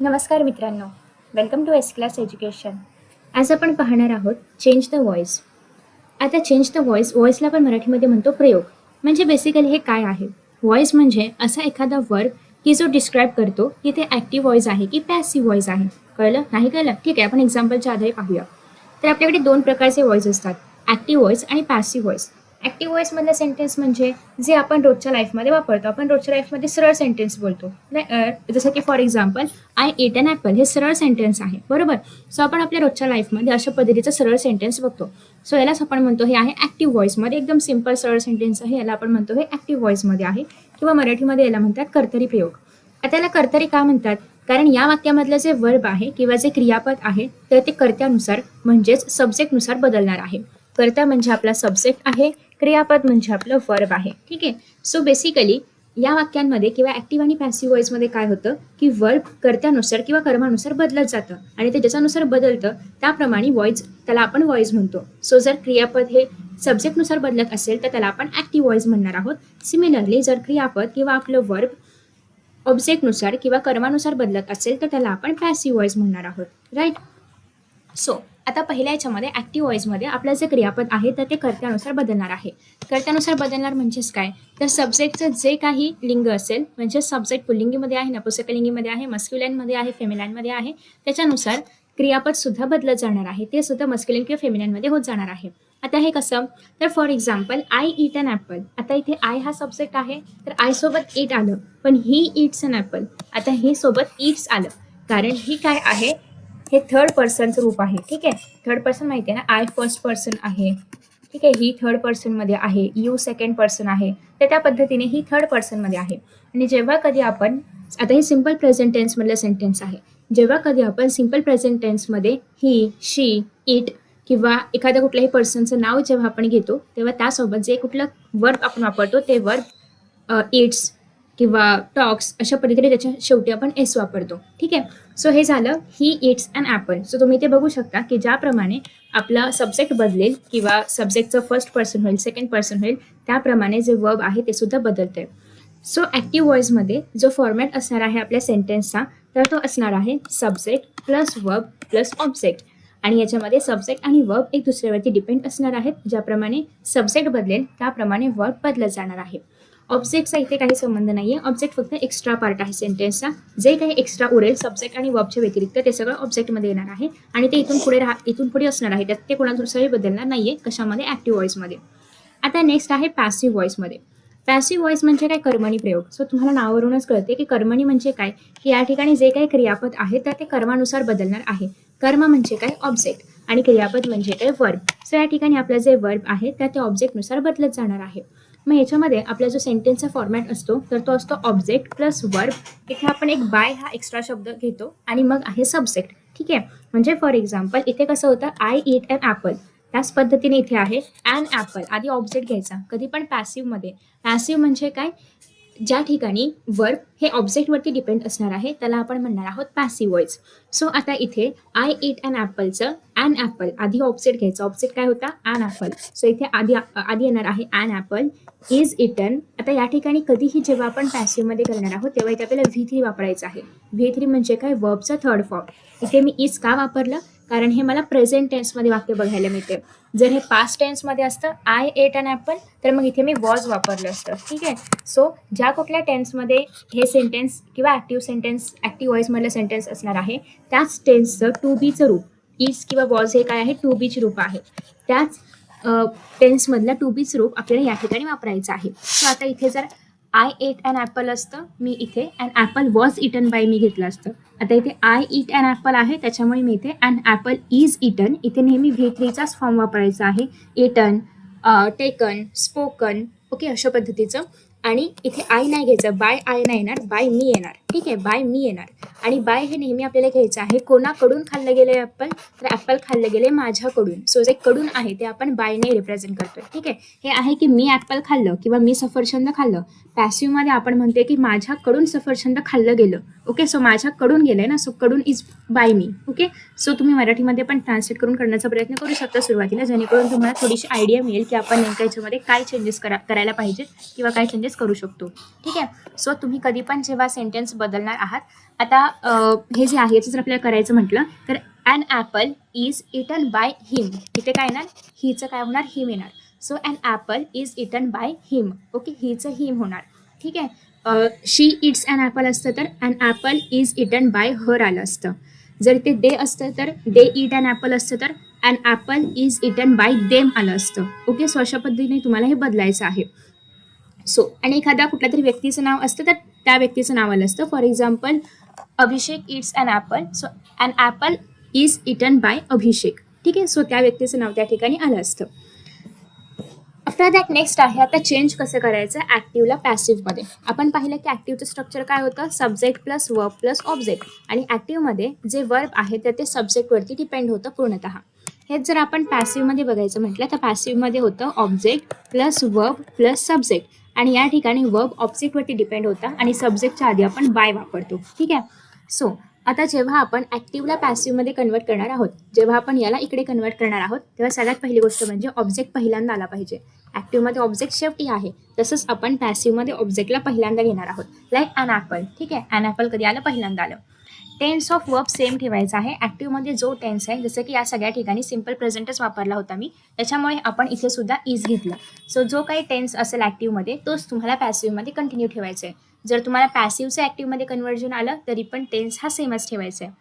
नमस्कार मित्रांनो, welcome to ace class education. आज आपण पाहणार आहोत चेंज द व्हॉइस. आता चेंज द व्हॉइसला आपण मराठीमध्ये म्हणतो प्रयोग. म्हणजे बेसिकली हे काय आहे? व्हॉइस म्हणजे असा एखादा वर्ब की जो डिस्क्राईब करतो की ते ॲक्टिव्ह व्हॉइस आहे की पॅसिव्ह व्हॉइस आहे. कळलं? नाही कळलं? ठीक आहे, आपण एक्झाम्पलच्या आधारे पाहूया. तर आपल्याकडे दोन प्रकारचे व्हॉइस असतात, ॲक्टिव्ह व्हॉइस आणि पॅसिव्ह व्हॉइस. ॲक्टिव्ह व्हॉइसमधलं सेंटेन्स म्हणजे जे आपण रोजच्या लाईफमध्ये वापरतो. आपण रोजच्या लाईफमध्ये सरळ सेंटेन्स बोलतो. जसं की for example, I ate an apple हे सरळ सेंटेन्स आहे, बरोबर. सो आपण आपल्या रोजच्या लाईफमध्ये अशा पद्धतीचं सरळ सेंटेन्स बघतो. सो यालाच आपण म्हणतो हे आहे ॲक्टिव्ह व्हॉइसमध्ये, एकदम सिंपल सरळ सेंटेन्स आहे, याला आपण म्हणतो हे ॲक्टिव्ह व्हॉइसमध्ये आहे, किंवा मराठीमध्ये याला म्हणतात कर्तरी प्रयोग. आता याला कर्तरी का म्हणतात? कारण या वाक्यामधलं जे वर्ब आहे किंवा जे क्रियापद आहे तर ते कर्त्यानुसार म्हणजेच सब्जेक्टनुसार बदलणार आहे. कर्ता म्हणजे आपला सब्जेक्ट आहे, क्रियापद म्हणजे आपलं वर्ब आहे. ठीक आहे. सो बेसिकली या वाक्यांमध्ये किंवा ॲक्टिव्ह आणि पॅसिव्ह व्हॉइसमध्ये काय होतं की वर्ब कर्त्यानुसार किंवा कर्मानुसार बदलत जातं आणि ते ज्याच्यानुसार बदलतं त्याप्रमाणे व्हॉइस, त्याला आपण व्हॉइस म्हणतो. सो जर क्रियापद हे सब्जेक्टनुसार बदलत असेल तर त्याला आपण ॲक्टिव्ह व्हॉइस म्हणणार आहोत. सिमिलरली जर क्रियापद किंवा आपलं वर्ब ऑब्जेक्टनुसार किंवा कर्मानुसार बदलत असेल तर त्याला आपण पॅसिव्ह व्हॉइस म्हणणार आहोत. राईट. सो आता पहिल्या याच्यामध्ये ॲक्टिव्ह व्हॉइसमध्ये आपलं जे क्रियापद आहे तर ते कर्त्यानुसार बदलणार आहे. कर्त्यानुसार बदलणार म्हणजेच काय? तर सब्जेक्टचं जे काही लिंग असेल, म्हणजे सब्जेक्ट पुल्लिंगीमध्ये आहे, नपुंसकलिंगीमध्ये आहे, मस्क्युलाइनमध्ये आहे, फेमिनाइनमध्ये आहे, त्याच्यानुसार क्रियापद सुद्धा बदलत जाणार आहे. ते सुद्धा मस्क्युलाइन किंवा फेमिनाइनमध्ये होत जाणार आहे. आता हे कसं? तर for example, I eat an apple. आता इथे आय हा सब्जेक्ट आहे तर आय सोबत ईट आलं, पण ही ईट्स अन ॲपल. आता ही सोबत ईट्स आलं कारण ही काय आहे? हे थर्ड पर्सनचं रूप आहे. ठीक आहे. थर्ड पर्सन माहिती आहे ना, आय फर्स्ट पर्सन आहे. ठीक आहे. ही थर्ड पर्सनमध्ये आहे, यू सेकंड पर्सन आहे, तर त्या पद्धतीने ही थर्ड पर्सनमध्ये आहे. आणि जेव्हा कधी आपण, आता हे सिम्पल प्रेझेंट टेन्समधलं सेंटेन्स आहे, जेव्हा कधी आपण सिम्पल प्रेझेंट टेन्समध्ये ही, शी, इट किंवा एखाद्या कुठल्याही पर्सनचं नाव जेव्हा आपण घेतो तेव्हा त्यासोबत जे कुठलं वर्ब आपण वापरतो ते वर्ब इट्स किंवा टॉक्स अशा पद्धतीने त्याच्या शेवटी आपण एस वापरतो. ठीक आहे. सो हे झालं ही इट्स अन ॲपल. सो तुम्ही ते बघू शकता की ज्याप्रमाणे आपला सब्जेक्ट बदलेल किंवा सब्जेक्टचं फर्स्ट पर्सन होईल, सेकंड पर्सन होईल, त्याप्रमाणे जे वर्ब आहे ते सुद्धा बदलते. सो ॲक्टिव्ह व्हॉइसमध्ये जो फॉर्मॅट असणार आहे आपल्या सेंटेन्सचा तर तो असणार आहे subject plus verb plus object. आणि याच्यामध्ये सब्जेक्ट आणि वर्ब एक दुसऱ्यावरती डिपेंड असणार आहेत. ज्याप्रमाणे सब्जेक्ट बदलेल त्याप्रमाणे वर्ब बदलत जाणार आहे. ऑब्जेक्टचा इथे काही संबंध नाही आहे. ऑब्जेक्ट फक्त एक्स्ट्रा पार्ट आहे सेंटेन्सचा. जे काही एक्स्ट्रा उरेल सब्जेक्ट आणि वर्बच्या व्यतिरिक्त ते सगळं ऑब्जेक्टमध्ये येणार आहे आणि ते इथून पुढे असणार आहे. त्यात ते कोणानुसारही बदलणार नाही आहे. कशामध्ये? ॲक्टिव्ह व्हॉइसमध्ये. आता नेक्स्ट आहे पॅसिव्ह व्हॉइसमध्ये. पॅसिव्ह व्हॉइस म्हणजे काय? कर्मणी प्रयोग. सो तुम्हाला नावावरूनच कळते की कर्मणी म्हणजे काय, की या ठिकाणी जे काही क्रियापद आहे तर ते कर्मानुसार बदलणार आहे. कर्म म्हणजे काय? ऑब्जेक्ट. आणि क्रियापद म्हणजे काय? वर्ब. सो या ठिकाणी आपलं जे वर्ब आहे तर ते ऑब्जेक्टनुसार बदलत जाणार आहे. मग याच्यामध्ये आपला जो सेंटेन्सचा फॉर्मॅट असतो तर तो असतो ऑब्जेक्ट प्लस वर्ब. इथे आपण एक बाय हा एक्स्ट्रा शब्द घेतो आणि मग आहे सब्जेक्ट. ठीक आहे. म्हणजे फॉर एक्झाम्पल इथे कसं होतं, आय ईट अन ॲपल. त्याच पद्धतीने इथे आहे ॲन ॲपल. आधी ऑब्जेक्ट घ्यायचा. कधी पण पॅसिव्हमध्ये. पॅसिव्ह म्हणजे काय? ज्या ठिकाणी वर्ब हे ऑब्जेक्टवरती डिपेंड असणार आहे त्याला आपण म्हणणार आहोत पॅसिव्ह व्हॉइस. सो आता इथे आय ईट अन ॲपलचं ॲन ॲपल आधी ऑब्जेक्ट घ्यायचं. ऑब्जेक्ट काय होता? And apple. सो इथे आधी येणार आहे ॲन ॲपल इज इटन. आता या ठिकाणी कधीही जेव्हा आपण पॅसिव्हमध्ये करणार आहोत तेव्हा इथे आपल्याला V3 वापरायचं आहे. V3 म्हणजे काय? वर्बचं थर्ड फॉर्म. इथे मी इज का वापरलं? कारण हे मला प्रेझेंट टेन्समध्ये वाक्य बघायला मिळते. जर हे पास्ट टेन्समध्ये असतं आय एट अन ॲपल तर मग इथे मी वॉज वापरलं असतं. ठीक आहे. सो ज्या कुठल्या टेन्समध्ये हे सेंटेन्स किंवा ॲक्टिव्ह व्हॉइसमधलं सेंटेन्स असणार आहे त्याच टेन्सचं टू बीचं रूप, इज किंवा वॉज हे काय आहे? टू बीची रूप आहे. त्याच टेन्समधलं टू बीचं रूप आपल्याला या ठिकाणी वापरायचं आहे. सो आता इथे जर आय एट अन ॲपल असतं, मी इथे अन ॲपल वॉज इटन बाय मी घेतलं असतं. आता इथे आय ईट अन ॲपल आहे त्याच्यामुळे मी इथे अन ॲपल इज इटन. इथे नेहमी V3चाच फॉर्म वापरायचा आहे. इटन, टेकन, स्पोकन, ओके, अशा पद्धतीचं. आणि इथे आय नाही घ्यायचं, बाय आय नाही येणार, बाय मी येणार. ठीक आहे. बाय मी येणार. आणि बाय हे नेहमी आपल्याला घ्यायचं आहे. कोणाकडून खाल्लं गेलं ॲपल? तर ॲपल खाल्लं गेले माझ्याकडून. सो जे कडून आहे ते आपण बायने रिप्रेझेंट करतोय. ठीक आहे. हे आहे की मी ॲपल खाल्लं किंवा मी सफरचंद खाल्लं. पॅसिव्हमध्ये आपण म्हणते की माझ्याकडून सफरचंद खाल्लं गेलं. ओके. सो माझ्याकडून गेलंय ना, सो कडून is by me. Okay. So तुम्ही मराठीमध्ये पण ट्रान्सलेट करून करण्याचा प्रयत्न करू शकता सुरुवातीला, जेणेकरून तुम्हाला थोडीशी आयडिया मिळेल की आपण नेमकं याच्यामध्ये काय चेंजेस करायला पाहिजेत किंवा काय चेंजेस करू शकतो. ठीक आहे. सो तुम्ही कधी पण जेव्हा सेंटेन्स बदलणार आहात, आता हे जे आहे याचं जर आपल्याला करायचं म्हटलं तर an apple is eaten by him. इथे काय येणार, हिचं काय होणार, हिम येणार. So an apple is eaten by him. Okay. हिचं हिम होणार. ठीक आहे. शी इट्स ॲन ॲपल असतं तर an apple is eaten by her आलं असतं. जर ते दे असतं तर दे इट ॲन ॲपल असतं तर an apple is eaten by them आलं असतं. ओके. सो अशा पद्धतीने तुम्हाला हे बदलायचं आहे. सो आणि एखाद्या कुठल्या तरी व्यक्तीचं नाव असतं तर त्या व्यक्तीचं नाव आलं असतं. For example Abhishek it's an apple. So an apple is eaten by Abhishek. ठीक आहे. सो त्या व्यक्तीचं नाव त्या ठिकाणी आलं असतं. आफ्टर दॅट नेक्स्ट आहे आता चेंज कसं करायचं ॲक्टिव्हला पॅसिव्हमध्ये. आपण पाहिलं की ॲक्टिव्हचं स्ट्रक्चर काय होतं, subject plus verb plus object. आणि ॲक्टिव्हमध्ये जे वर्ब आहे तर ते सब्जेक्टवरती डिपेंड होतं पूर्णतः. हेच जर आपण पॅसिव्हमध्ये बघायचं म्हटलं तर पॅसिव्हमध्ये होतं object plus verb plus subject. आणि या ठिकाणी वर्ब ऑब्जेक्टवरती डिपेंड होता आणि सब्जेक्टच्या आधी आपण बाय वापरतो. ठीक आहे. सो आता जेव्हा आपण ॲक्टिव्हला पॅसिव्हमध्ये कन्वर्ट करणार आहोत, जेव्हा आपण याला इकडे कन्वर्ट करणार आहोत, तेव्हा सगळ्यात पहिली गोष्ट म्हणजे ऑब्जेक्ट पहिल्यांदा आला पाहिजे. ॲक्टिव्हमध्ये ऑब्जेक्ट शेवटी आहे, तसंच आपण पॅसिव्हमध्ये ऑब्जेक्टला पहिल्यांदा घेणार आहोत. Like an apple. ठीक आहे. ॲन ॲपल कधी आलं, पहिल्यांदा आलं. टेन्स ऑफ वर्ब सेम ठेवायचा आहे. ॲक्टिव्हमध्ये जो टेन्स आहे, जसं की या सगळ्या ठिकाणी सिम्पल प्रेझेंटच वापरला होता मी, त्याच्यामुळे आपण इथे सुद्धा इज घेतलं. सो जो काही टेन्स असेल ॲक्टिव्हमध्ये तोच तुम्हाला पॅसिव्हमध्ये कंटिन्यू ठेवायचा आहे. जर तुम्हाला पॅसिव्हचं ॲक्टिव्हमध्ये कन्व्हर्जन आलं तरी पण टेन्स हा सेमच ठेवायचा आहे.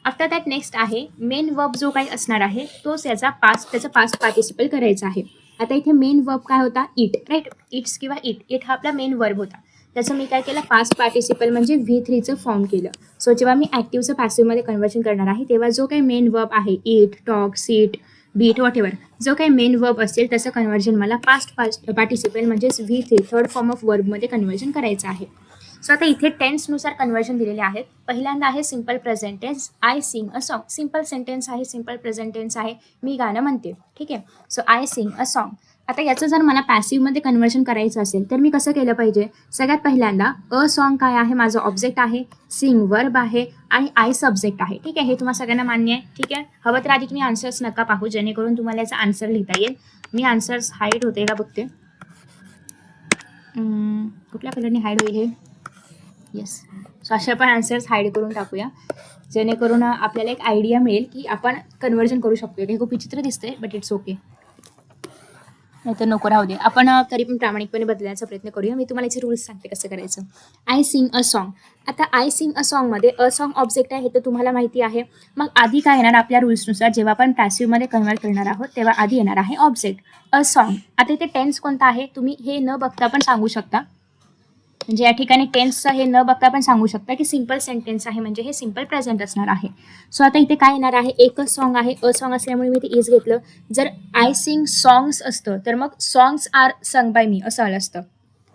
आफ्टर दॅट नेक्स्ट आहे मेन वर्ब जो काही असणार आहे तोच त्याचा पास्ट पार्टिसिपल करायचा आहे. आता इथे मेन वर्ब काय होता, इट. राईट. इट्स किंवा इट हा आपला मेन वर्ब होता. त्याचं मी काय केलं, पास्ट पार्टिसिपल म्हणजे V3चं फॉर्म केलं. सो जेव्हा मी ॲक्टिव्हचं पॅसिव्हमध्ये कन्व्हर्जन करणार आहे तेव्हा जो काही मेन वर्ब आहे, eat, talk, sit, beat, whatever, जो काही मेन वर्ब असेल त्याचं कन्व्हर्जन मला पास्ट पार्टिसिपल म्हणजेच V3 थर्ड फॉर्म ऑफ वर्बमध्ये कन्व्हर्जन करायचं आहे. सो आता इथे टेन्सनुसार कन्व्हर्जन दिलेले आहेत. पहिल्यांदा आहे simple present tense, I sing a song. Simple sentence आहे, सिम्पल प्रेझेंट टेन्स आहे, मी गाणं म्हणते. ठीक आहे. So I sing a song. आता याचं जर मला पॅसिव्हमध्ये कन्व्हर्जन करायचं असेल तर मी कसं केलं पाहिजे, सगळ्यात पहिल्यांदा अ सॉन्ग काय आहे, माझं ऑब्जेक्ट आहे, सिंग वर्ब आहे आणि आय सब्जेक्ट आहे. ठीक आहे. हे तुम्हाला सगळ्यांना मान्य आहे. ठीक आहे. हवं तर आधी तुम्ही आन्सर्स नका पाहू, जेणेकरून तुम्हाला याचा आन्सर लिहिता येईल. मी आन्सर्स हाईड होते का बघते, कुठल्या कलरने हाईड होईल हे. येस. सो अशा आपण आन्सर्स हाईड करून टाकूया, जेणेकरून आपल्याला एक आयडिया मिळेल की आपण कन्व्हर्जन करू शकतो. हे खूप विचित्र दिसतंय बट इट्स ओके. नाही तर नको राहू दे. आपण तरी पण प्रामाणिकपणे बदलण्याचा प्रयत्न करूया. मी तुम्हाला याचे रूल्स सांगते कसं करायचं. I sing a song. आता आय सिंग अ सॉन्गमध्ये अ सॉन्ग ऑब्जेक्ट आहे हे तर तुम्हाला माहिती आहे. मग आधी काय येणार, आपल्या रूल्सनुसार जेव्हा आपण पॅसिव्हमध्ये कन्वर्ट करणार आहोत तेव्हा आधी येणार आहे ऑब्जेक्ट अ सॉन्ग. आता इथे टेन्स कोणता आहे तुम्ही हे न बघता पण सांगू शकता. म्हणजे या ठिकाणी टेन्सचं हे न बघता पण सांगू शकता की सिम्पल सेंटेन्स आहे, म्हणजे हे सिम्पल प्रेझेंट असणार आहे. सो आता इथे काय येणार आहे, एकच सॉन्ग आहे. अ सॉन्ग असल्यामुळे मी ते इज घेतलं. जर आय सिंग सॉंग्स असतं तर मग सॉंग्स आर संग बाय मी असं आलं असतं.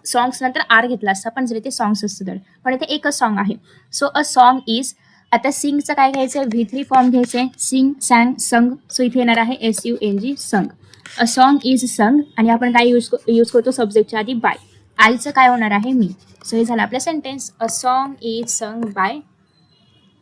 सॉंग्स नंतर आर घेतला असता, पण जर इथे सॉंग्स असतं तर, पण इथे एकच सॉन्ग आहे. So a song is. आता सिंगचं काय घ्यायचं आहे, V3 फॉर्म घ्यायचं आहे, सिंग, सॅंग, संग. सो इथे येणार आहे SUNG संग. अ सॉन्ग इज संग आणि आपण काय यूज करतो सब्जेक्टच्या आधी बाय. आईचं काय होणार आहे, मी. सो हे झालं आपलं sentence. A song is sung bye.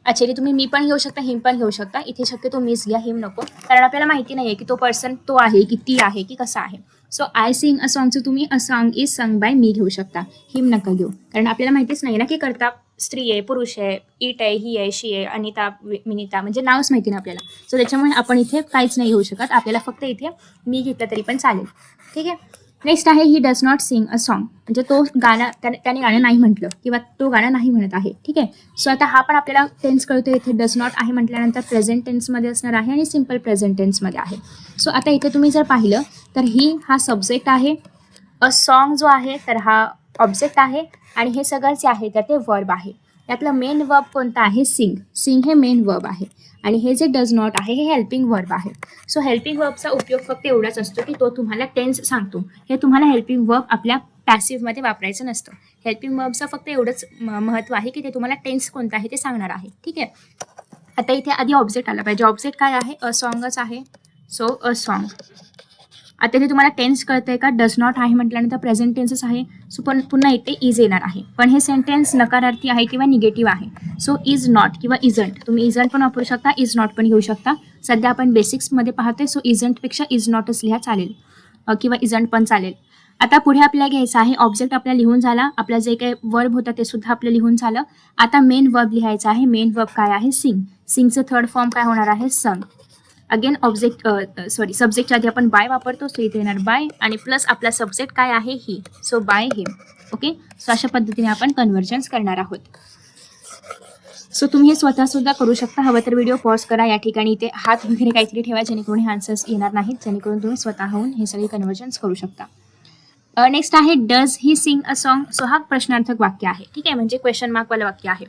Actually तुम्ही मी पण घेऊ शकता, हिम पण घेऊ शकता. इथे शक्यतो मीच घ्या, हिम नको, कारण आपल्याला माहिती नाही आहे की तो पर्सन तो आहे की ती आहे की कसा आहे. सो आय सिंग अ सॉन्गचं तुम्ही a song is sung by me घेऊ शकता, हिम नका घेऊ, कारण आपल्याला माहितीच नाही ना की करता स्त्री आहे, पुरुष आहे, इट आहे, ही आहे, शी आहे, अनिता, मिनिता, म्हणजे नावच माहिती नाही आपल्याला. सो त्याच्यामुळे आपण इथे काहीच नाही घेऊ शकत. आपल्याला फक्त इथे मी घेतलं तरी पण चालेल. ठीक आहे. नेक्स्ट आहे he does not sing a song. म्हणजे तो त्याने गाणं नाही म्हटलं किंवा तो गाणं नाही म्हणत आहे. ठीक आहे. सो आता हा पण आपल्याला टेन्स कळतो. इथे डज नॉट आहे म्हटल्यानंतर प्रेझेंट टेन्समध्ये असणार आहे आणि सिम्पल प्रेझेंट टेन्समध्ये आहे. सो आता इथे तुम्ही जर पाहिलं तर ही हा सब्जेक्ट आहे, अ सॉन्ग जो आहे तर हा ऑब्जेक्ट आहे आणि हे सगळं जे आहे तर ते वर्ब आहे. यातलं मेन वर्ब कोणता आहे, सिंग. सिंग हे मेन वर्ब आहे आणि हे जे डज नॉट आहे हे हेल्पिंग वर्ब आहे. सो हेल्पिंग वर्बचा उपयोग फक्त एवढाच असतो की तो तुम्हाला टेन्स सांगतो. हे तुम्हाला हेल्पिंग वर्ब आपल्या पॅसिव्हमध्ये वापरायचं नसतं. हेल्पिंग वर्बचं फक्त एवढंच महत्त्व आहे की ते तुम्हाला टेन्स कोणता आहे ते सांगणार आहे. ठीक आहे. आता इथे आधी ऑब्जेक्ट आला पाहिजे. ऑब्जेक्ट काय आहे, अ सॉन्गच आहे. सो अ सॉन्ग. आता इथे तुम्हाला टेन्स कळतंय का? डज नॉट आहे म्हटल्यानंतर प्रेझेंट टेन्सच आहे. सो पण पुन्हा इथे इज येणार आहे. पण हे सेंटेन्स नकारार्थी आहे किंवा निगेटिव्ह आहे. सो इज नॉट किंवा इजंट, तुम्ही इजंट पण वापरू शकता, इज नॉट पण घेऊ शकता. सध्या आपण बेसिक्समध्ये पाहतोय, सो इजंटपेक्षा इज नॉटच लिहा चालेल किंवा इजंट पण चालेल. आता पुढे आपल्याला घ्यायचं आहे ऑब्जेक्ट. आपल्याला लिहून झाला, आपला जे काही वर्ब होता ते सुद्धा आपलं लिहून झालं. आता मेन वर्ब लिहायचा आहे. मेन वर्ब काय आहे? सिंग. सिंगचं थर्ड फॉर्म काय होणार आहे? संग. अगेन ऑब्जेक्ट सब्जेक्टच्या आधी आपण बाय वापरतो, सो इथे येणार बाय आणि प्लस आपला सब्जेक्ट काय आहे? He. So by him. Okay, so अशा पद्धतीने आपण कन्व्हर्जन्स करणार आहोत. सो तुम्ही हे स्वतः सुद्धा करू शकता. हवं तर व्हिडिओ पॉज करा, या ठिकाणी इथे हात वगैरे काहीतरी ठेवा जेणेकरून हे आन्सर्स येणार नाहीत, जेणेकरून तुम्ही स्वतःहून हे सगळे कन्व्हर्जन्स करू शकता. नेक्स्ट आहे does he sing a song. So हा प्रश्नार्थक वाक्य आहे. ठीक आहे, म्हणजे क्वेश्चन मार्कवालं वाक्य आहे,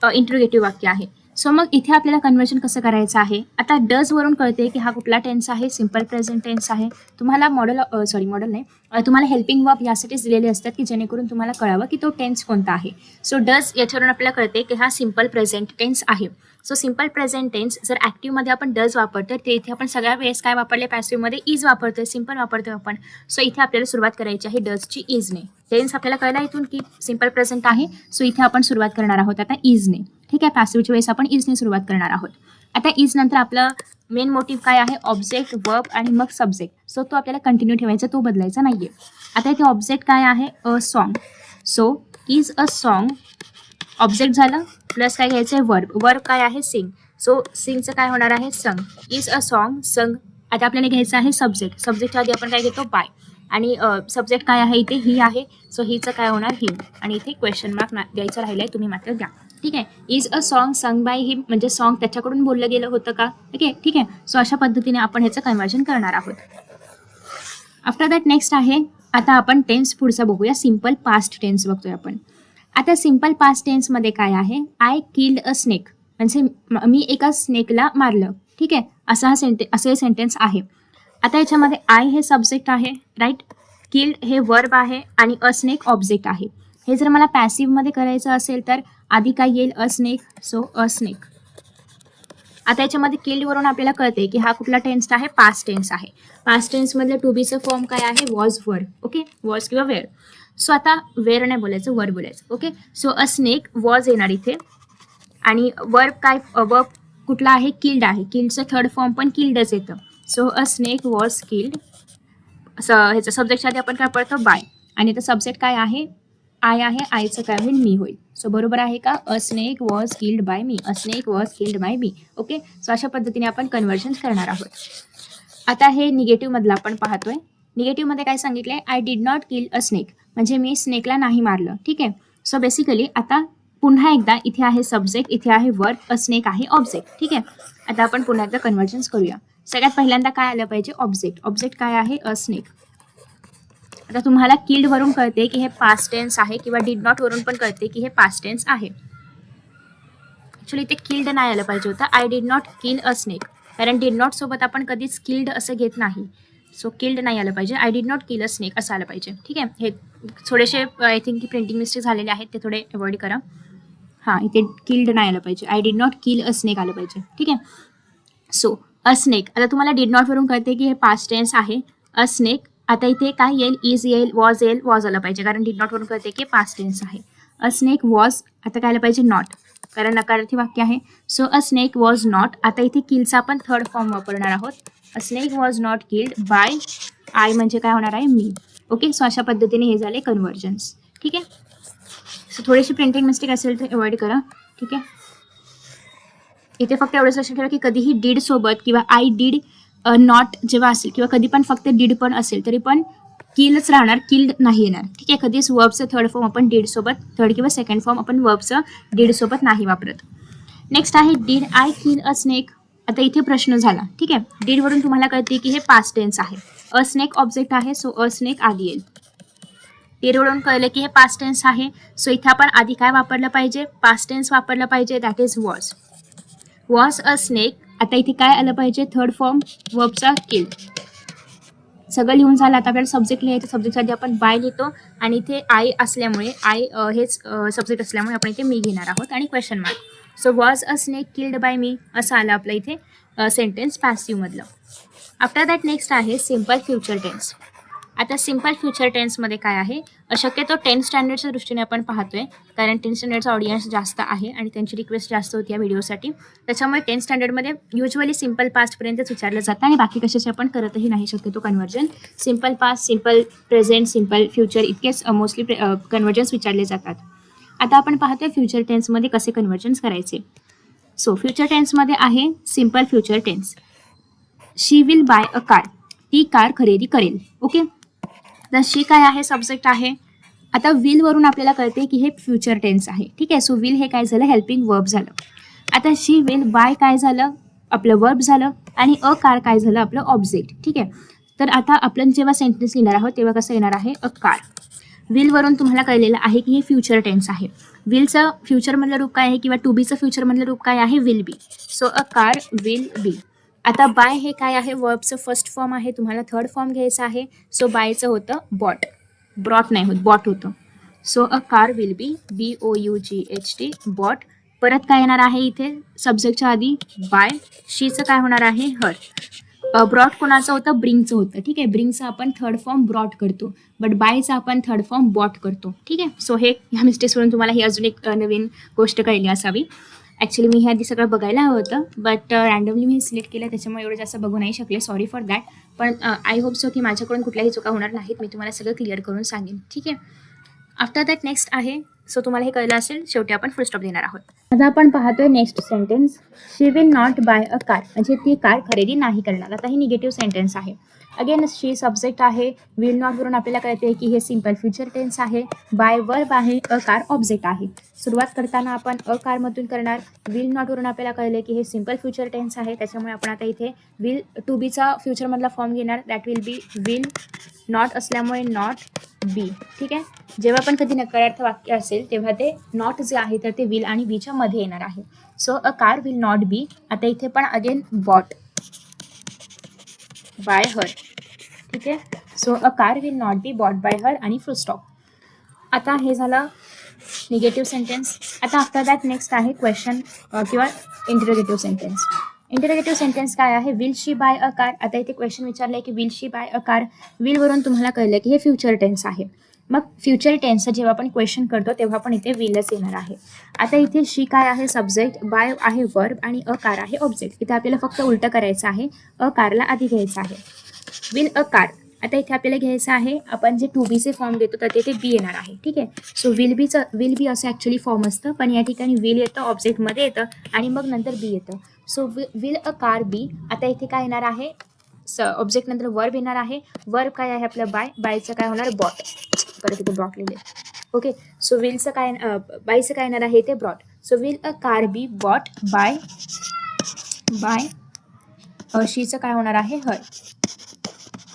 इंटरोगेटिव्ह वाक्य आहे. सो मग इथे आपल्याला कन्व्हर्जन कसं करायचं आहे? आता डज वरून कळते की हा कुठला टेन्स आहे? सिम्पल प्रेझेंट टेन्स आहे. तुम्हाला मॉडेल नाही, तुम्हाला हेल्पिंग वर्ब यासाठीच दिलेले असतात की जेणेकरून तुम्हाला कळावं की तो टेन्स कोणता आहे. सो डज याच्यावरून आपल्याला कळते की हा सिम्पल प्रेझेंट टेन्स आहे. सो सिम्पल प्रेझेंट टेन्स जर ॲक्टिव्हमध्ये आपण डज वापरतो, ते इथे आपण सगळ्या वेळेस काय वापरले? पॅसिव्हमध्ये इज वापरतोय, सिम्पल वापरतोय आपण. सो इथे आपल्याला सुरुवात करायची आहे डजची इजने. टेन्स आपल्याला कळला इथून की सिम्पल प्रेझेंट आहे, सो इथे आपण सुरुवात करणार आहोत आता इजने. ठीक आहे, पॅसिव्हच्या वेळेस आपण इजने सुरुवात करणार आहोत. आता इज नंतर आपलं मेन मोटिव्ह काय आहे? ऑब्जेक्ट, वर्ब आणि मग सब्जेक्ट. सो तो आपल्याला कंटिन्यू ठेवायचा, तो बदलायचा नाहीये. आता इथे ऑब्जेक्ट काय आहे? अ song. So is a song object झालं, प्लस काय घ्यायचं आहे? वर्ब. वर्ब काय आहे? सिंग. सो सिंगचं काय होणार आहे? संग. इज अ सॉन्ग, संग. आता आपल्याला घ्यायचं आहे सब्जेक्ट. सब्जेक्टच्या आधी आपण काय घेतो? बाय. आणि सब्जेक्ट काय आहे इथे? ही आहे. सो हिचं काय होणार? हिम. आणि इथे क्वेश्चन मार्क द्यायचं राहिलंय, तुम्ही मात्र द्या. ठीक आहे, is a song sung by him, म्हणजे सॉन्ग त्याच्याकडून बोललं गेलं होतं का? ओके, ठीक आहे. सो अशा पद्धतीने आपण ह्याचं कन्व्हर्जन करणार आहोत. आफ्टर दॅट नेक्स्ट आहे, आता आपण टेन्स पुढचा बघूया. सिम्पल पास्ट टेन्स बघतोय आपण. आता सिम्पल पास्ट टेन्समध्ये काय आहे? आय किल्ड अ स्नेक, म्हणजे मी एका स्नेकला मारलं. ठीक आहे, असे सेंटेन्स आहे. आता याच्यामध्ये आय हे सब्जेक्ट आहे, राईट. किल्ड हे वर्ब आहे आणि अ स्नेक ऑब्जेक्ट आहे. हे जर मला पॅसिव्हमध्ये करायचं असेल तर आधी काय येईल? अ स्नेक. सो अ स्नेक. आता याच्यामध्ये किल्डवरून आपल्याला कळते की हा कुठला टेन्स आहे? पास्ट टेन्स आहे. पास्ट टेन्समधलं टू बीचं फॉर्म काय आहे? वॉज, वर. ओके, वॉज किंवा वेअर. सो आता वेअर नाही बोलायचं, वर बोलायचं. Okay, so a snake was येणार इथे. आणि वर्ब काय? वर्ब कुठला आहे? किल्ड आहे. किल्डचं थर्ड फॉर्म पण किल्डच येतं. So a snake was killed. ह्याचं सब्जेक्टच्या आधी आपण काय पडतो? बाय. आणि आता सब्जेक्ट काय आहे? आय आहे. आयचं काय होईल? मी होईल. सो बरोबर आहे का? अ snake was killed by me. A snake was killed by me. Okay, so अशा पद्धतीने आपण कन्व्हर्जन करणार आहोत. आता हे निगेटिव्ह मधलं आपण पाहतोय. निगेटिव्हमध्ये काय सांगितलंय? I did not kill a snake, म्हणजे मी स्नेकला नाही मारलं. ठीक आहे, सो बेसिकली आता पुन्हा एकदा इथे आहे सब्जेक्ट, इथे आहे वर्ब, अ स्नेक आहे ऑब्जेक्ट. ठीक आहे, आता आपण पुन्हा एकदा कन्व्हर्जन्स करूया. सगळ्यात पहिल्यांदा काय आलं पाहिजे? ऑब्जेक्ट. ऑब्जेक्ट काय आहे? अ स्नेक. आता तुम्हाला किल्ड वरून कळते की हे पास्ट टेन्स आहे, किंवा डिड नॉट वरून पण कळते की हे पास्ट टेन्स आहे. ऍक्च्युली इथे किल्ड नाही आलं पाहिजे होतं. I did not kill a snake, कारण डिड नॉट सोबत आपण कधीच किल्ड असं घेत नाही. सो किल्ड नाही आलं पाहिजे. I did not kill a snake असं आलं पाहिजे. ठीक आहे, हे थोडेसे आय थिंक की प्रिंटिंग मिस्टेक झालेले आहेत, ते थोडे अवॉइड करा. हां, इथे किल्ड नाही आलं पाहिजे. I did not kill a snake आलं पाहिजे. ठीक आहे, सो अ स्नेक. आता तुम्हाला डिड नॉट वरून कळते की हे पास्ट टेन्स आहे. अ स्नेक. आता इथे काय येईल? इज येईल, वॉज येईल. वॉज आलं पाहिजे, कारण डिड नॉट वरून कळते की पास्ट टेन्स आहे. अ स्नेक वॉज. आता काय आलं पाहिजे? नॉट, कारण नकारार्थी वाक्य आहे. So a snake was not. आता इथे किलचा आपण थर्ड फॉर्म वापरणार आहोत. अ snake was not killed by I, म्हणजे काय होणार आहे? मी. ओके, सो अशा पद्धतीने हे झाले कन्व्हर्जन्स. ठीक आहे, सो थोडीशी प्रिंटिंग मिस्टेक असेल तर अवॉइड करा. ठीक आहे, इथे फक्त एवढंच लक्षात ठेवा की कधीही डीड सोबत किंवा आय डीड नॉट जेव्हा असेल, किंवा कधी पण फक्त डीड पण असेल तरी पण किलच राहणार, किल्ड नाही येणार. ठीक आहे, कधीच वर्बचं थर्ड फॉर्म आपण डीड सोबत, थर्ड किंवा सेकंड फॉर्म आपण वर्बचं डीड सोबत नाही वापरत. नेक्स्ट आहे did I kill a snake. आता इथे प्रश्न झाला. ठीक आहे, डीड वरून तुम्हाला कळते की हे पास्ट टेन्स आहे. अ स्नेक ऑब्जेक्ट आहे, सो अ स्नेक आधी येईल. डीड वरून कळलं की हे पास्ट टेन्स आहे, सो इथे आपण आधी काय वापरलं पाहिजे? पास्ट टेन्स वापरलं पाहिजे, that is was. Was a snake. आता इथे काय आलं पाहिजे? थर्ड फॉर्म वर्बचा किल. सगळं लिहून झालं. आता आपल्याला सब्जेक्ट लिहायचं. सब्जेक्टसाठी आपण बाय लिहितो, आणि इथे आय असल्यामुळे, आय हेच सब्जेक्ट असल्यामुळे आपण इथे मी घेणार आहोत आणि question mark. So was a snake killed by me असं आलं आपलं इथे सेंटेन्स पॅसिव्हमधलं. आफ्टर दॅट नेक्स्ट आहे सिम्पल फ्युचर टेन्स. आता सिम्पल फ्युचर टेन्समध्ये काय आहे, शक्यतो 10th स्टँडर्डच्या दृष्टीने आपण पाहतोय, कारण 10th स्टँडर्डचा ऑडियन्स जास्त आहे आणि त्यांची रिक्वेस्ट जास्त होती या व्हिडिओसाठी. त्याच्यामुळे 10th स्टँडर्डमध्ये युजली सिम्पल पास्टपर्यंतच विचारलं जातं आणि बाकी कशाचे आपण करतही नाही शक्यतो conversion. Simple past, simple present, simple future इतकेच मोस्टली कन्व्हर्जन्स विचारले जातात. आता आपण पाहतोय फ्युचर टेन्समध्ये कसे कन्व्हर्जन्स करायचे. सो फ्युचर टेन्समध्ये आहे simple future tense. She will buy a car. ती कार खरेदी करेल. ओके, तर शी काय आहे, सब्जेक्ट आहे. आता विल वरून आपल्याला कळते की हे फ्युचर टेन्स आहे. ठीक आहे, सो विल हे काय झालं, हेल्पिंग वर्ब झालं. आता शी विल बाय काय झालं, आपलं वर्ब झालं, आणि अ कार काय झालं, आपलं ऑब्जेक्ट. ठीक आहे, तर आता आपण जेव्हा सेंटेन्स लिहिणार आहोत तेव्हा कसं येणार आहे, अ कार. विलवरून तुम्हाला कळलेलं आहे की हे फ्युचर टेन्स आहे. विलचं फ्युचरमधलं रूप काय आहे किंवा टू बीचं फ्युचरमधलं रूप काय आहे, will be. So a car will बी. आता बाय हे काय आहे, वर्बचं फर्स्ट फॉर्म आहे, तुम्हाला थर्ड फॉर्म घ्यायचा आहे. सो बायचं होतं बॉट, ब्रॉट नाही होत, बॉट होतं. So a car will be, BOUGHT, bought. परत काय येणार आहे इथे सब्जेक्टच्या आधी बाय. शीचं काय होणार आहे, हर. ब्रॉट कोणाचं होतं, ब्रिंगचं होतं. ठीक आहे, ब्रिंगचं आपण थर्ड फॉर्म ब्रॉट करतो, बट बायचा आपण थर्ड फॉर्म बॉट करतो. ठीक आहे, सो हे ह्या मिस्टेक्सवरून तुम्हाला ही अजून एक नवीन गोष्ट कळली असावी. ॲक्च्युली मी हे आधी सगळं बघायला हवं होतं, बट रँडमली मी सिलेक्ट केलं, त्याच्यामुळे एवढं जास्त बघू नाही शकले, सॉरी फॉर दॅट. पण आय होप सो की माझ्याकडून कुठल्याही चुका होणार नाहीत, मी तुम्हाला सगळं क्लिअर करून सांगेन. ठीक आहे, आफ्टर दॅट नेक्स्ट आहे. सो तुम्हाला हे कळलं असेल, शेवटी आपण फुल स्टॉप देणार आहोत. आता आपण पाहतोय next sentence. She will not buy a car, म्हणजे ती कार खरेदी नाही करणार. आता ही निगेटिव्ह सेंटेन्स आहे. अगेन शी सब्जेक्ट आहे, विल नॉट वरून आपल्याला कळते की हे सिम्पल फ्युचर टेन्स आहे. बाय वर्ब आहे, अ कार ऑब्जेक्ट आहे. सुरुवात करताना आपण अ कारमधून करणार. विल नॉट वरून आपल्याला कळले की हे सिम्पल फ्युचर टेन्स आहे, त्याच्यामुळे आपण आता इथे विल टू बीचा फ्युचरमधला फॉर्म घेणार. That will be will. Not असल्यामुळे नॉट बी. ठीक आहे, जेव्हा पण कधी नकारार्थ वाक्य असेल तेव्हा ते नॉट जे आहे तर ते विल आणि बीच्या मध्ये येणार आहे. So a car will not be. आता इथे पण अगेन बॉट बाय हर. ठीक आहे, so a car will not be bought by her आणि फुल स्टॉप. आता हे झालं निगेटिव्ह सेंटेन्स. आता आफ्टर दॅट नेक्स्ट आहे क्वेश्चन किंवा इंटरोगेटिव्ह सेंटेन्स. इंटरोगेटिव्ह सेंटेन्स काय आहे, will she buy a car. आता इथे क्वेश्चन विचारलं आहे की will she buy a car. विलवरून तुम्हाला कळलं की हे फ्युचर टेन्स आहे. मग फ्युचर टेन्सचं जेव्हा आपण क्वेश्चन करतो तेव्हा पण इथे विलच येणार आहे. आता इथे शी काय आहे, सब्जेक्ट, बाय आहे वर्ब आणि अ कार आहे ऑब्जेक्ट. इथे आपल्याला फक्त उलटं करायचं आहे, अ कारला आधी घ्यायचं आहे. Will a car. आता इथे आपल्याला घ्यायचं आहे, आपण जे टू बीचे फॉर्म देतो तर तिथे बी येणार आहे. ठीक आहे, सो विल बी असं ॲक्च्युली फॉर्म असतं, पण या ठिकाणी विल येतं, ऑब्जेक्टमध्ये येतं आणि मग नंतर बी येतं. सो विल अ कार बी. आता इथे काय येणार आहे, ऑब्जेक्ट नंतर वर्ब येणार आहे. वर्ब काय आहे आपलं बाय, बायचं काय होणार बॉट. परत इथे ब्रॉट लिहिले. ओके, सो विलचं काय, बायचं काय येणार आहे ते brought. So will a car be bought by शीचं काय होणार आहे, हर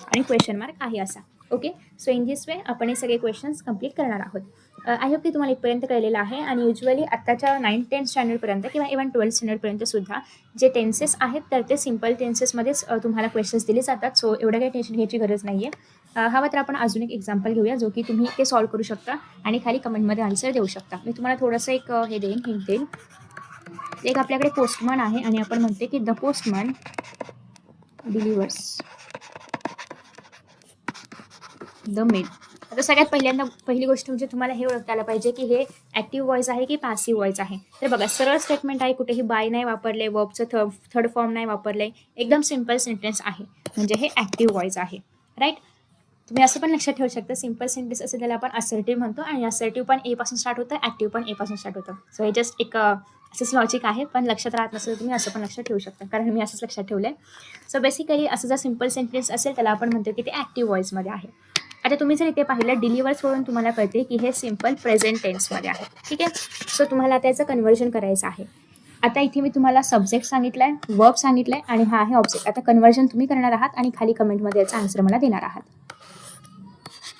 आणि क्वेश्चन मार्क आहे असा. Okay, so in this way आपण हे सगळे क्वेश्चन्स कंप्लीट करणार आहोत. आय होप की तुम्हाला इथपर्यंत कळलेलं आहे. आणि युजली आत्ताच्या 9th-10th स्टँडर्डपर्यंत किंवा इव्हन 12th स्टँडर्डपर्यंत सुद्धा जे टेन्सेस आहेत तर ते सिम्पल टेन्सेसमध्येच तुम्हाला क्वेश्चन्स दिले जातात. सो एवढं काही टेन्शन घ्यायची गरज नाही आहे. हवं तर आपण अजून एक एक्झाम्पल घेऊया जो की तुम्ही ते सॉल्व्ह करू शकता आणि खाली कमेंटमध्ये आन्सर देऊ शकता. मी तुम्हाला थोडंसं एक हे देईन, हिंट देईन. एक आपल्याकडे पोस्टमन आहे आणि आपण म्हणते की the postman delivers the mail. आता सगळ्यात पहिली गोष्ट म्हणजे तुम्हाला हे ओळखता आलं पाहिजे की हे ॲक्टिव्ह व्हॉइस आहे की पॅसिव्ह व्हॉइस आहे. तर बघा, सरळ स्टेटमेंट आहे, कुठेही बाय नाही वापरले, वर्बचं थर्ड फॉर्म नाही वापरले, एकदम सिम्पल सेंटेन्स आहे, म्हणजे हे ॲक्टिव्ह व्हॉइस आहे. राईट, तुम्ही असं पण लक्षात ठेवू शकता, सिम्पल सेंटेन्स असेल त्याला आपण असर्टिव्ह म्हणतो आणि असर्टिव्ह पण ए पासून स्टार्ट होतं, ॲक्टिव्ह पण ए पासून स्टार्ट होतं. सो हे जस्ट एक असंच लॉजिक आहे, पण लक्षात राहत नसेल तर तुम्ही असं पण लक्षात ठेवू शकता, कारण मी असंच लक्षात ठेवलं आहे. सो बेसिकली असं जर सिम्पल सेंटेन्स असेल त्याला आपण म्हणतो की ते ॲक्टिव्ह व्हॉइसमध्ये आहे. आता तुम्ही जर इथे पाहिलं डिलिव्हर्स वरून तुम्हाला कळते की हे सिम्पल प्रेझेंट टेन्समध्ये आहे. ठीक आहे, सो तुम्हाला त्याचं कन्व्हर्जन करायचं आहे. आता इथे मी तुम्हाला सब्जेक्ट सांगितलाय, वर्ब सांगितलाय आणि हा आहे ऑब्जेक्ट. आता कन्व्हर्जन तुम्ही करणार आहात आणि खाली कमेंटमध्ये याचा आन्सर मला देणार आहात.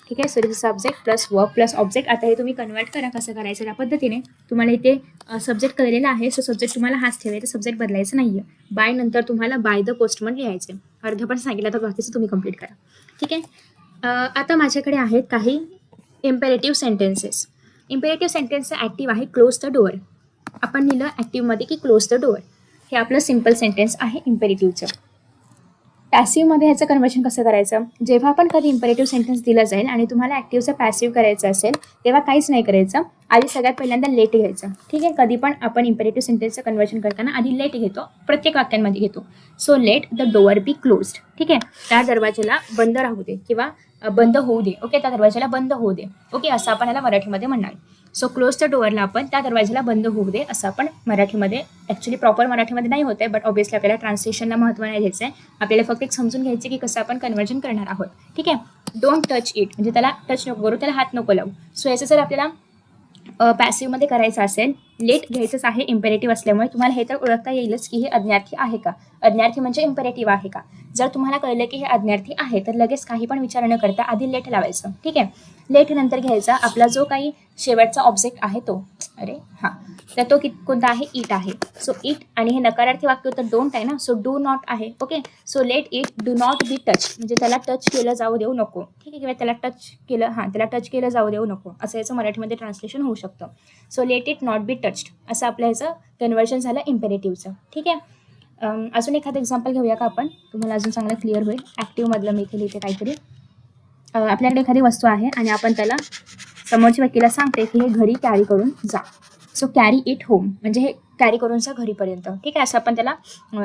ठीक आहे, so this subject plus verb plus object. आता हे तुम्ही कन्वर्ट करा, कसं करायचं त्या पद्धतीने. तुम्हाला इथे सब्जेक्ट कळलेला आहे, सो सब्जेक्ट तुम्हाला हाच ठेवायचा, सब्जेक्ट बदलायचं नाही आहे. बाय नंतर तुम्हाला बाय द पोस्टमन लिहायचे. अर्ध पण सांगितलं तर बाकीचं तुम्ही कंप्लीट करा. ठीक आहे, आता माझ्याकडे आहेत काही इम्पेरेटिव्ह सेंटेन्सेस. इम्पेरेटिव्ह सेंटेन्सचं ॲक्टिव्ह आहे क्लोज द डोअर. आपण लिहिलं ॲक्टिव्हमध्ये की क्लोज द डोअर. हे आपलं सिम्पल सेंटेन्स आहे इम्पेरेटिव्हचं. पॅसिव्हमध्ये ह्याचं कन्व्हर्शन कसं करायचं? जेव्हा आपण कधी इम्पेरेटिव्ह सेंटेन्स दिलं जाईल आणि तुम्हाला ॲक्टिव्हचं पॅसिव्ह करायचं असेल तेव्हा काहीच नाही करायचं. आधी सगळ्यात पहिल्यांदा लेट घ्यायचं. ठीक आहे, कधी पण आपण इम्पेरेटिव्ह सेंटेन्सचं कन्व्हर्शन करताना आधी लेट घेतो, प्रत्येक वाक्यांमध्ये घेतो. So let the door be closed. ठीक आहे, त्या दरवाजाला बंद राहू दे किंवा बंद होऊ दे. ओके, त्या दरवाजाला बंद होऊ दे. ओके, असं आपण याला मराठीमध्ये म्हणणार. सो क्लोज द डोअरला आपण त्या दरवाजाला बंद होऊ दे असं आपण मराठीमध्ये, ॲक्च्युली प्रॉपर मराठीमध्ये नाही होत आहे, बट ऑब्वियसली आपल्याला ट्रान्सलेशनला महत्त्व नाही द्यायचं आहे. आपल्याला फक्त एक समजून घ्यायचं की कसं आपण कन्व्हर्जन करणार आहोत. ठीक आहे, डोंट टच इट म्हणजे त्याला टच नको करू, त्याला हात नको लावू. सो याचं जर आपल्याला पॅसिव्हमध्ये करायचं असेल, लेट घ्यायचंच आहे इम्पेरेटिव्ह असल्यामुळे तुम्हाला हे तर ओळखता येईलच की हे अज्ञार्थी आहे का. अज्ञार्थी म्हणजे इम्पेरेटिव्ह आहे का. जर तुम्हाला कळलं की हे अज्ञार्थी आहे तर लगेच काही पण विचार न करता आधी लेट लावायचं. ठीक आहे, लेट नंतर घ्यायचा आपला जो काही शेवटचा ऑब्जेक्ट आहे तो, तर तो कोणता आहे, इट आहे. सो इट आणि हे नकारार्थी वाक्य तर डोंट आहे ना, सो डू नॉट आहे. Okay, so let it do not be touch म्हणजे त्याला टच केलं जाऊ देऊ नको. ठीक आहे, किंवा त्याला टच केलं जाऊ देऊ नको असं याचं मराठीमध्ये ट्रान्सलेशन होऊ शकतं. So let it not be touched असं आपलं ह्याचं कन्व्हर्जन झालं इम्पेरेटिव्हचं. ठीक आहे, अजून एखादं एक्झाम्पल घेऊया का आपण, तुम्हाला अजून चांगलं क्लिअर होईल. ॲक्टिव्हमधलं मी इथे लिहिते काहीतरी. आपल्याकडे एखादी वस्तू आहे आणि आपण त्याला समोरच्या व्यक्तीला सांगते की हे घरी कॅरी करून जा. सो कॅरी इट होम म्हणजे हे कॅरी करून जा घरीपर्यंत. ठीक आहे, असं आपण त्याला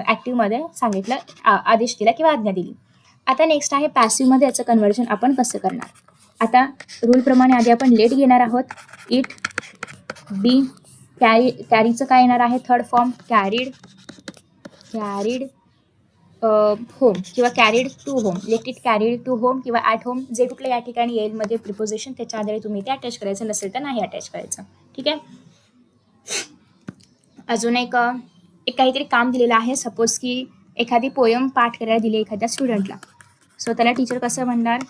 ॲक्टिव्हमध्ये सांगितलं, आदेश दिला किंवा आज्ञा दिली. आता नेक्स्ट आहे पॅसिव्हमध्ये याचं कन्व्हर्जन आपण कसं करणार. आता रूलप्रमाणे आधी आपण लेट घेणार आहोत, इट बी. कॅरीचं काय येणार आहे, थर्ड फॉर्म कॅरीड होम किंवा carried to home. Let it carried to home किंवा ॲट होम, जे कुठलं या ठिकाणी येईल मध्ये प्रिपोजिशन त्याच्या आधारे तुम्ही ते अटॅच करायचं, नसेल तर नाही अटॅच करायचं. ठीक आहे, अजून एक काहीतरी काम दिलेलं आहे. सपोज की एखादी पोयम पाठ करायला दिली एखाद्या स्टुडंटला. सो त्याला टीचर कसं म्हणणार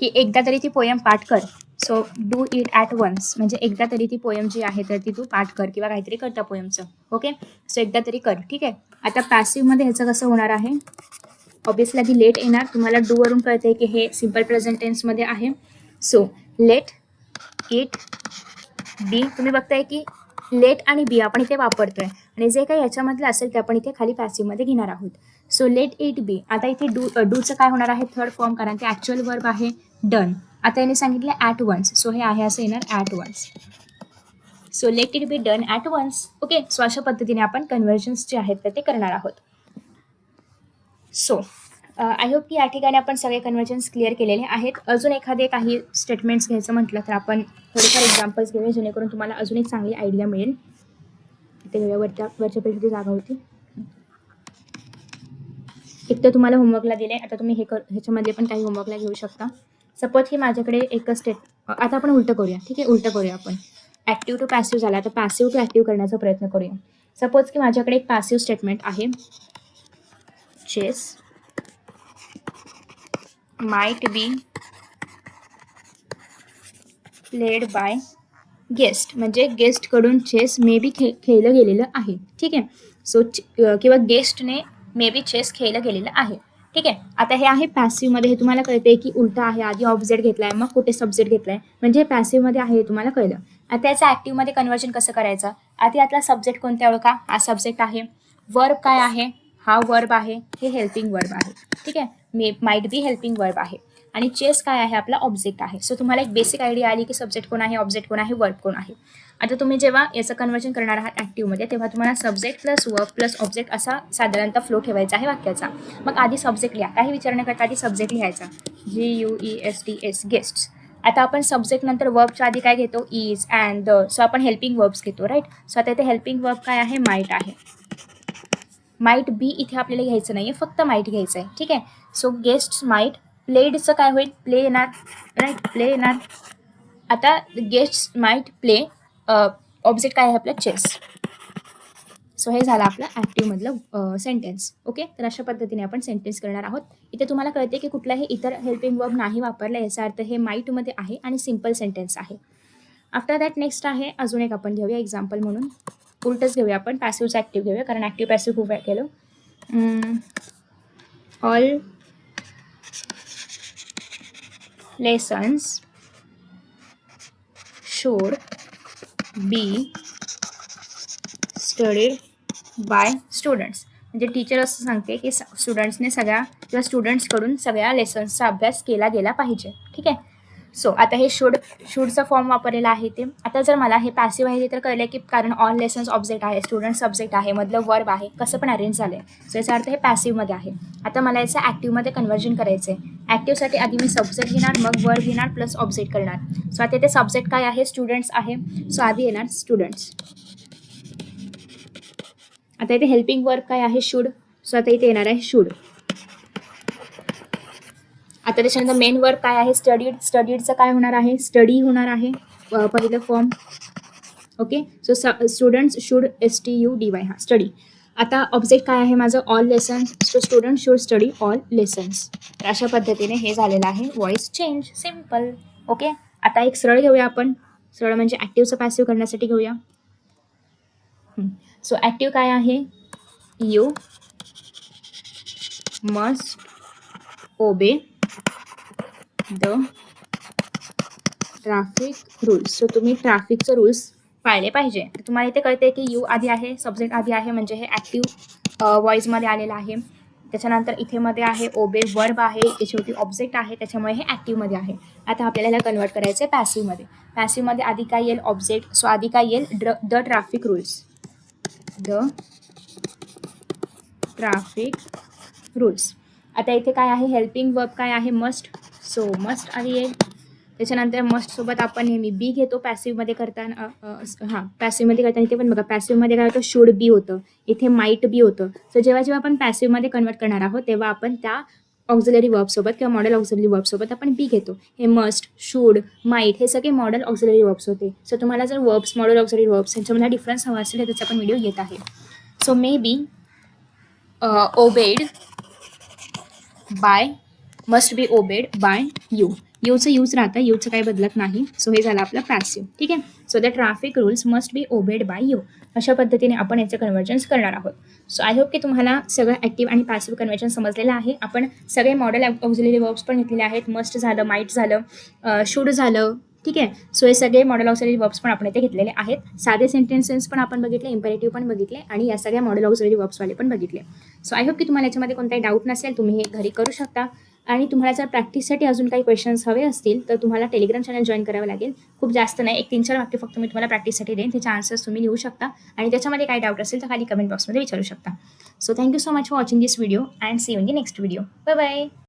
की एकदा तरी ती पोयम पाठ कर. So do it at once म्हणजे एकदा तरी ती पोयम जी आहे तर ती तू पाठ कर किंवा काहीतरी कर त्या पोयमचं. ओके, सो एकदा तरी कर. ठीक आहे, आता पॅसिव्हमध्ये ह्याचं कसं होणार आहे, ऑब्वियसली आधी लेट येणार. तुम्हाला डू वरून कळते की हे सिम्पल प्रेझेंट टेन्समध्ये आहे. सो लेट इट बी. तुम्ही बघताय की लेट आणि बी आपण इथे वापरतोय आणि जे काही याच्यामधलं असेल ते आपण इथे खाली पॅसिव्हमध्ये घेणार आहोत. सो लेट इट बी. आता इथे डूचं काय होणार आहे, थर्ड फॉर्म, कारण ते ॲक्च्युअल वर्ब आहे डन. आता याने सांगितलं ॲट वन्स, सो हे आहे असं येणार at once. So let it be done at once. Okay, so अशा पद्धतीने आपण कन्व्हर्जन्स जे आहेत तर ते करणार आहोत. सो आय होप की या ठिकाणी आपण सगळे कन्व्हर्जन्स क्लिअर केलेले आहेत. अजून एखादे काही स्टेटमेंट्स घ्यायचं म्हटलं तर आपण थोडेफार एक्झाम्पल्स घेऊया जेणेकरून तुम्हाला अजून एक चांगली आयडिया मिळेल. ते वरच्या पेजची जागा होती. एक तर तुम्हाला होमवर्कला दिले, आता तुम्ही ह्याच्यामध्ये पण काही होमवर्कला घेऊ शकता. सपोज की माझ्याकडे एक आता आपण उलटं करूया. ठीक आहे, उलटं करूया आपण. ॲक्टिव्ह टू पॅसिव्ह झाला, तर पॅसिव्ह टू ॲक्टिव्ह करण्याचा प्रयत्न करूया. सपोज की माझ्याकडे एक पॅसिव्ह स्टेटमेंट आहे, chess might be played by guest म्हणजे गेस्टकडून चेस मे बी खेळलं गेलेलं आहे. ठीक आहे, सो किंवा गेस्टने मे बी चेस खेळलं गेलेलं आहे. ठीक आहे, आता हे आहे पॅसिव्हमध्ये. हे तुम्हाला कळते की उलटा आहे, आधी ऑब्जेक्ट घेतला आहे मग कुठे सब्जेक्ट घेतला आहे, म्हणजे पॅसिव्हमध्ये आहे हे तुम्हाला कळलं. आता याचं ॲक्टिव्हमध्ये कन्व्हर्जन कसं करायचं, आधी यातला सब्जेक्ट कोणत्या ओळखा, हा सब्जेक्ट आहे. वर्ब काय आहे, हा वर्ब आहे, हे हेल्पिंग वर्ब आहे. ठीक आहे, माइट बी हेल्पिंग वर्ब आहे आणि चेस काय आहे, आपला ऑब्जेक्ट आहे. सो तुम्हाला एक बेसिक आयडिया आली की सब्जेक्ट कोण आहे, ऑब्जेक्ट कोण आहे, वर्ब कोण आहे. आता तुम्ही जेव्हा याचं कन्व्हर्जन करणार आहात ॲक्टिव्हमध्ये तेव्हा तुम्हाला subject plus verb plus object असा साधारणतः फ्लो ठेवायचा आहे वाक्याचा. मग आधी सब्जेक्ट लिहा, काही विचार न करता आधी सब्जेक्ट लिहायचा, GUESTS गेस्ट्स. आता आपण सब्जेक्ट नंतर वर्बच्या आधी काय घेतो, इज अँड द. सो आपण हेल्पिंग वर्ब्स घेतो, राईट. सो आता इथे हेल्पिंग वर्ब काय आहे, माइट आहे. माइट बी इथे आपल्याला घ्यायचं नाही आहे, फक्त माइट घ्यायचं आहे. ठीक आहे, सो गेस्ट्स माइट. प्लेडचं काय होईल, प्ले येणार, राईट, प्ले येणार. आता गेस्ट्स माइट प्ले, ऑब्जेक्ट काय आहे आपलं, चेस. सो हे झालं आपलं ॲक्टिव्हमधलं सेंटेन्स. ओके, तर अशा पद्धतीने आपण सेंटेन्स करणार आहोत. इथे तुम्हाला कळते की कुठलाही इतर हेल्पिंग वर्ब नाही वापरला, याचा अर्थ हे माइटमध्ये आहे आणि सिम्पल सेंटेन्स आहे. आफ्टर दॅट नेक्स्ट आहे अजून एक आपण घेऊया एक्झाम्पल म्हणून. उलटच घेऊया आपण, पॅसिव्हचं ॲक्टिव्ह घेऊया कारण ॲक्टिव्ह पॅसिव्ह खूप वेळ केलं. All lessons should be studied by students. म्हणजे टीचर असं सांगते की स्टुडंट्सने सगळ्या किंवा स्टुडंट्सकडून सगळ्या लेसन्सचा अभ्यास केला गेला पाहिजे. ठीक आहे. सो आता हे शूडचा फॉर्म वापरलेला आहे ते. आता जर मला हे पॅसिव्ह आहे तर कळलं की कारण ऑल लेसन्स ऑब्जेक्ट आहे, स्टुडंट सब्जेक्ट आहे, मधलं वर्ब आहे, कसं पण अरेंज झालं आहे. सो याचा अर्थ हे पॅसिव्हमध्ये आहे. आता मला याचं ॲक्टिव्हमध्ये कन्व्हर्जन करायचं आहे. ॲक्टिव्हसाठी आधी मी सब्जेक्ट घेणार, मग वर्ब घेणार, प्लस ऑब्जेक्ट करणार. सो आता ते सब्जेक्ट काय आहे, स्टुडंट्स आहे. सो आधी येणार स्टुडंट्स. आता इथे हेल्पिंग वर्ब काय आहे, शूड. सो आता इथे येणार आहे शूड. आता त्याच्यानंतर मेन वर्ब काय आहे, स्टडीड. स्टडीडचं काय होणार आहे, स्टडी होणार आहे पहिलं form. Okay. So students should STUDY हा स्टडी. आता ऑब्जेक्ट काय आहे माझं, all lessons. So student should study all lessons. तर अशा पद्धतीने हे झालेलं आहे व्हॉइस चेंज. सिम्पल. ओके. आता एक सरळ घेऊया आपण. सरळ म्हणजे ॲक्टिव्हचं पॅसिव्ह करण्यासाठी घेऊया. सो ॲक्टिव्ह काय आहे, you must obey the traffic rules. So तुम्ही ट्रॅफिकचं रूल्स पाळले पाहिजे. तुम्हाला इथे कळते की यू आधी आहे, सब्जेक्ट आधी आहे, म्हणजे हे ॲक्टिव्ह व्हॉइसमध्ये आलेलं आहे. त्याच्यानंतर इथे मध्ये आहे ओबे वर्ब आहे, इथे शेवटी ऑब्जेक्ट आहे, त्याच्यामुळे हे ॲक्टिव्हमध्ये आहे. आता आपल्याला कन्वर्ट करायचं आहे पॅसिव्हमध्ये. पॅसिव्हमध्ये आधी काय येईल, ऑब्जेक्ट. सो आधी काय येईल, the traffic rules. The traffic rules. आता इथे काय आहे, हेल्पिंग वर्ब काय आहे, मस्ट. सो मस्ट आधी येईल. त्याच्यानंतर मस्टसोबत आपण नेहमी बी घेतो पॅसिव्हमध्ये करताना. पॅसिव्हमध्ये करताना इथे पण बघा, पॅसिव्हमध्ये काय होतं, शुड बी होतं, इथे माईट बी होतं. सो जेव्हा आपण पॅसिव्हमध्ये कन्वर्ट करणार आहोत तेव्हा आपण त्या ऑक्झिलरी वर्बसोबत किंवा मॉडेल ऑक्झिलरी वर्बसोबत आपण बी घेतो. हे मस्ट, शूड, माईट हे सगळे मॉडेल ऑक्झिलरी वर्ब्स होते. सो तुम्हाला जर वर्ब्स, मॉडेल ऑक्झिलरी वर्ब्स यांच्यामध्ये डिफरन्स हवा असेल तर त्याचा पण व्हिडिओ येत आहे. So may be obeyed by, must be obeyed by you. यूचं यूज राहतं, यूचं काही बदलत नाही. सो हे झालं आपलं पॅसिव्ह. ठीक आहे. So the traffic rules must be obeyed by you. अशा पद्धतीने आपण याचं कन्व्हर्जन्स करणार आहोत. सो आय होप की तुम्हाला सगळं ॲक्टिव्ह आणि पॅसिव्ह कन्व्हर्जन समजलेलं आहे. आपण सगळे मॉडेल ऑक्झिलरी वर्ब्स पण घेतलेले आहेत. मस्ट झालं, माईट झालं, शूड झालं. ठीक आहे. सो हे सगळे मॉडेल ऑक्झिलरी वर्ब्स पण आपण इथे घेतलेले आहेत. साधे सेंटेन्सेस पण आपण बघितले, इम्पेरेटिव्ह पण बघितले आणि या सगळ्या मॉडेल ऑक्झिलरी वर्ब्सवाले पण बघितले. सो आय होप की तुम्हाला याच्यामध्ये कोणताही डाऊट नसेल, तुम्ही हे घरी करू शकता. आणि तुम्हाला जर प्रॅक्टिससाठी अजून काही क्वेश्चन्स हवे असतील तर तुम्हाला टेलिग्राम चॅनल जॉईन करावं लागेल. खूप जास्त नाही, एक 3-4 वाक्य फक्त मी तुम्हाला प्रॅक्टिससाठी देईन. त्याचे आन्सर्स तुम्ही लिहू शकता आणि त्याच्यामध्ये काही डाऊट असेल तर खाली कमेंट बॉक्समध्ये विचारू शकता. So thank you so much for watching this video and see you in the next video. Bye bye.